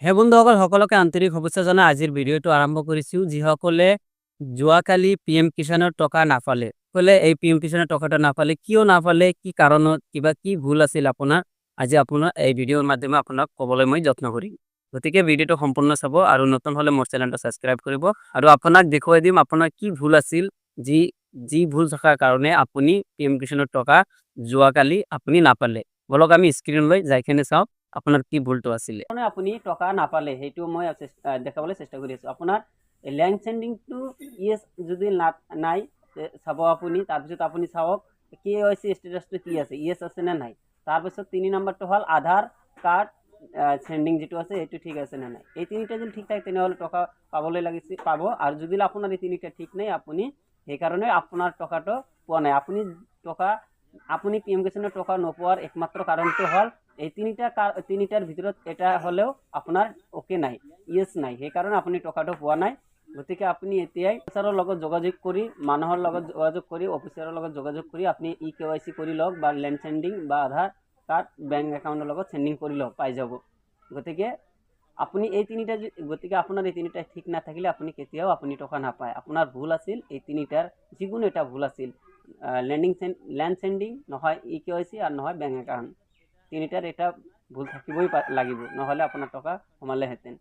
হে বন্ধুসকল সকলোকে আন্তৰিক শুভেচ্ছা জনাই আজিৰ ভিডিঅ'টো আৰম্ভ কৰিছোঁ। যিসকলে যোৱাকালি PM কিষাণৰ টকা নাপালে, এই PM কিষাণৰ টকাটা নাপালে, কিয় নাপালে, কি কাৰণত, কিবা কি ভুল আছিল আপোনাৰ, আজি আপোনাৰ এই ভিডিঅ'ৰ মাধ্যমে আপোনাক ক'বলৈ মই যত্ন কৰিম। গতিকে ভিডিঅ'টো সম্পূৰ্ণ চাব আৰু নতুন হ'লে মোৰ চেনেলটো ছাবস্ক্ৰাইব কৰিব আৰু আপোনাক দেখুৱাই দিম আপোনাৰ কি ভুল আছিল, যি ভুল থকাৰ কাৰণে আপুনি PM কিষাণৰ টকা যোৱাকালি আপুনি নাপালে। বলক আমি স্ক্ৰীনলৈ যাইকেনে চাওঁ আপোনাৰ কি ভুলটো আছিলে। আপুনি টকা নাপালে সেইটো মই দেখাবলৈ চেষ্টা কৰি আছোঁ। আপোনাৰ লেণ্ড চেণ্ডিংটো ইয়েছ যদি নাই চাব আপুনি, তাৰপিছত আপুনি চাওক KYC ষ্টেটাছটো কি আছে, ইয়েছ আছে নে নাই। তাৰপিছত 3 নম্বৰটো হ'ল আধাৰ কাৰ্ড চেণ্ডিং যিটো আছে সেইটো ঠিক আছে নে নাই। এই তিনিটা যদি ঠিক থাকে তেনেহ'লে টকা পাবলৈ পাব, আৰু যদি আপোনাৰ এই তিনিটা ঠিক নাই আপুনি সেইকাৰণে আপোনাৰ টকাটো পোৱা নাই। আপুনি PM কিষাণৰ টকা নোপোৱাৰ একমাত্ৰ কাৰণটো হ'ল এই তিনিটাৰ ভিতৰত এটা হ'লেও আপোনাৰ ওকে নাই, ইয়েছ নাই, সেইকাৰণে আপুনি টকাটো পোৱা নাই। গতিকে আপুনি এতিয়াই অফিচাৰৰ লগত যোগাযোগ কৰি, মানুহৰ লগত যোগাযোগ কৰি, অফিচাৰৰ লগত যোগাযোগ কৰি আপুনি KYC কৰি লওক, বা লেণ্ড চেণ্ডিং বা আধাৰ কাৰ্ড বেংক একাউণ্টৰ লগত চেণ্ডিং কৰি লওক, পাই যাব। গতিকে আপুনি গতিকে আপোনাৰ এই তিনিটা ঠিক নাথাকিলে আপুনি কেতিয়াও টকা নাপায়। আপোনাৰ ভুল আছিল এই তিনিটাৰ যিকোনো এটা ভুল আছিল, লেণ্ড চেণ্ডিং, নহয় KYC আৰু নহয় বেংক একাউণ্ট। তিনিটাৰ এটা ভুল থাকিবই লাগিব, নহ'লে আপোনাৰ টকা সোমালেহেঁতেন।